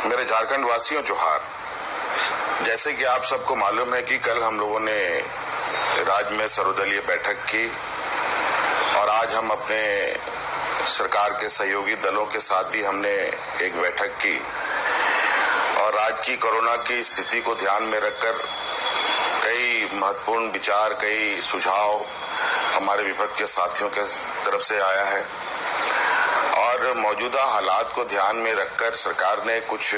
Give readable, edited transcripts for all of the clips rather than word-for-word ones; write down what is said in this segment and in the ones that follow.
मेरे झारखंड वासियों जोहार। जैसे कि आप सबको मालूम है कि कल हम लोगों ने राज्य में सर्वदलीय बैठक की और आज हम अपने सरकार के सहयोगी दलों के साथ भी हमने एक बैठक की और राज्य की कोरोना की स्थिति को ध्यान में रखकर कई महत्वपूर्ण विचार, कई सुझाव हमारे विपक्ष के साथियों के तरफ से आया है और मौजूदा हालात को ध्यान में रखकर सरकार ने कुछ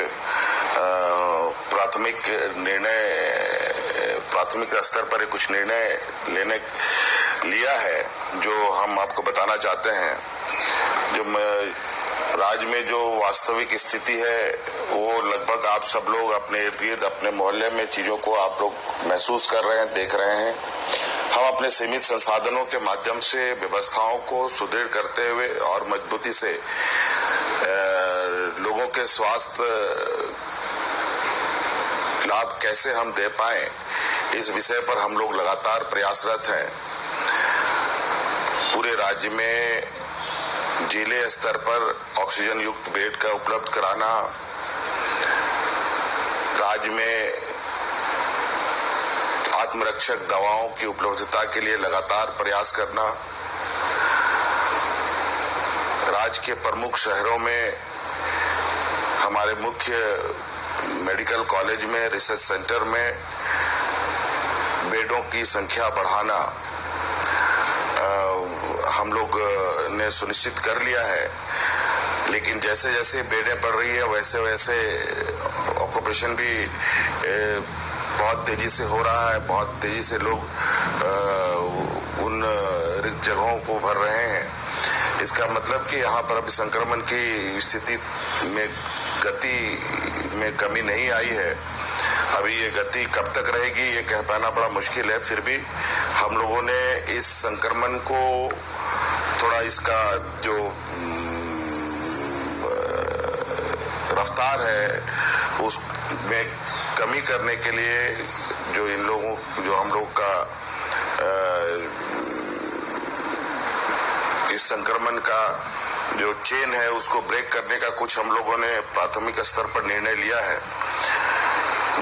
प्राथमिक स्तर पर कुछ निर्णय लिया है जो हम आपको बताना चाहते हैं। जो राज्य में जो वास्तविक स्थिति है वो लगभग आप सब लोग अपने इर्द गिर्द अपने मोहल्ले में चीजों को आप लोग महसूस कर रहे हैं, देख रहे हैं। हम अपने सीमित संसाधनों के माध्यम से व्यवस्थाओं को सुदृढ़ करते हुए और मजबूती से लोगों के स्वास्थ्य लाभ कैसे हम दे पाए, इस विषय पर हम लोग लगातार प्रयासरत हैं। पूरे राज्य में जिले स्तर पर ऑक्सीजन युक्त बेड का उपलब्ध कराना, राज्य में आत्मरक्षक दवाओं की उपलब्धता के लिए लगातार प्रयास करना, राज्य के प्रमुख शहरों में हमारे मुख्य मेडिकल कॉलेज में, रिसर्च सेंटर में बेडों की संख्या बढ़ाना हम लोग ने सुनिश्चित कर लिया है। लेकिन जैसे जैसे बेडें बढ़ रही है वैसे वैसे ऑक्यूपेशन भी बहुत तेजी से हो रहा है। बहुत तेजी से लोग उन रिक्त जगहों को भर रहे हैं। इसका मतलब कि यहाँ पर अभी संक्रमण की स्थिति में गति में कमी नहीं आई है। अभी ये गति कब तक रहेगी ये कह पाना बड़ा मुश्किल है। फिर भी हम लोगों ने इस संक्रमण को थोड़ा इसका जो रफ्तार है उसमें कमी करने के लिए जो हम लोग का इस संक्रमण का जो चेन है उसको ब्रेक करने का कुछ हम लोगों ने प्राथमिक स्तर पर निर्णय लिया है।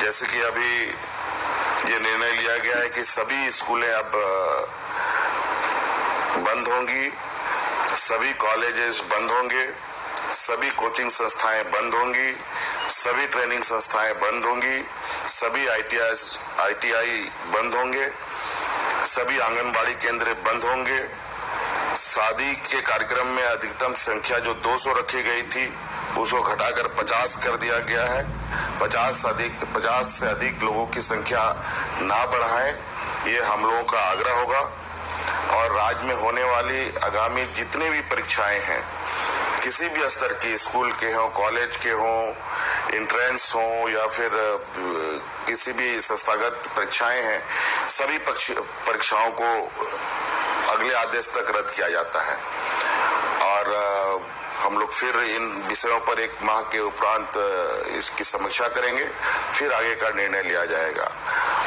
जैसे कि अभी ये निर्णय लिया गया है कि सभी स्कूलें अब बंद होंगी, सभी कॉलेजेस बंद होंगे, सभी कोचिंग संस्थाएं बंद होंगी, सभी ट्रेनिंग संस्थाएं बंद होंगी, सभी ITI बंद होंगे, सभी आंगनबाड़ी केंद्र बंद होंगे। शादी के कार्यक्रम में अधिकतम संख्या जो 200 रखी गई थी उसको घटाकर 50 कर दिया गया है। 50 से अधिक लोगों की संख्या ना बढ़ाएं, ये हम लोगों का आग्रह होगा। और राज्य में होने वाली आगामी जितनी भी परीक्षाएं हैं, किसी भी स्तर की, स्कूल के हों, कॉलेज के हों, एंट्रेंस हो या फिर किसी भी संस्थागत परीक्षाएं हैं, सभी परीक्षाओं को अगले आदेश तक रद्द किया जाता है। और हम लोग फिर इन विषयों पर एक माह के उपरांत इसकी समीक्षा करेंगे, फिर आगे का निर्णय लिया जाएगा।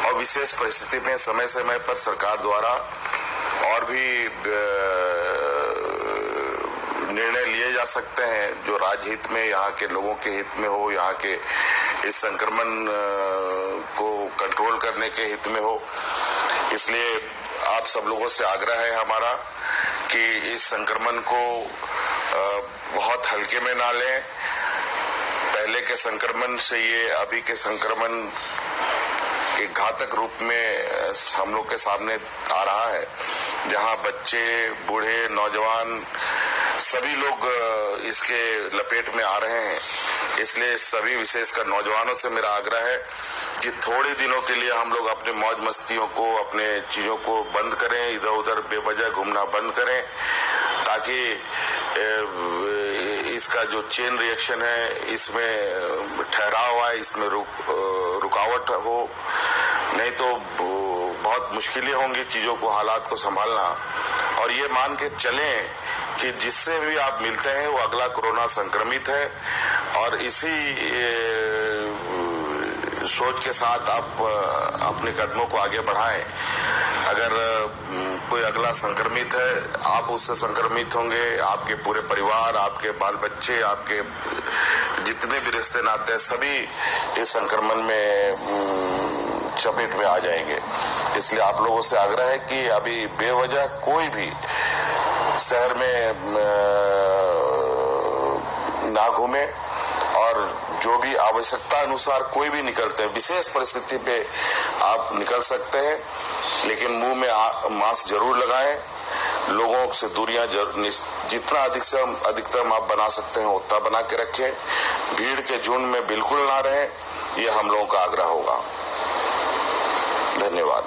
और विशेष परिस्थिति में समय समय पर सरकार द्वारा और भी निर्णय लिए जा सकते हैं जो राज्य हित में, यहाँ के लोगों के हित में हो, यहाँ के इस संक्रमण को कंट्रोल करने के हित में हो। इसलिए आप सब लोगों से आग्रह है हमारा कि इस संक्रमण को बहुत हल्के में ना लें। पहले के संक्रमण से ये अभी के संक्रमण एक घातक रूप में हम लोग के सामने आ रहा है, जहां बच्चे, बूढ़े, नौजवान सभी लोग इसके लपेट में आ रहे हैं। इसलिए सभी, विशेषकर नौजवानों से मेरा आग्रह है कि थोड़े दिनों के लिए हम लोग अपने मौज मस्तियों को, अपने चीजों को बंद करें, इधर उधर बेवजह घूमना बंद करें, ताकि इसका जो चेन रिएक्शन है इसमें ठहराव आए, इसमें रुकावट हो। नहीं तो बहुत मुश्किलें होंगी चीजों को, हालात को संभालना। और ये मान के चलें कि जिससे भी आप मिलते हैं वो अगला कोरोना संक्रमित है। और इसी सोच के साथ आप अपने कदमों को आगे बढ़ाएं। अगर कोई अगला संक्रमित है, आप उससे संक्रमित होंगे, आपके पूरे परिवार, आपके बाल बच्चे, आपके जितने भी रिश्ते नाते हैं सभी इस संक्रमण में चपेट में आ जाएंगे। इसलिए आप लोगों से आग्रह है कि अभी बेवजह कोई भी शहर में ना घूमे और जो भी आवश्यकता अनुसार कोई भी निकलते हैं, विशेष परिस्थिति पे आप निकल सकते हैं, लेकिन मुंह में मास्क जरूर लगाएं। लोगों से दूरियां जितना अधिकतम आप बना सकते हैं उतना बना के रखें। भीड़ के झुंड में बिल्कुल ना रहें, ये हम लोगों का आग्रह होगा। धन्यवाद।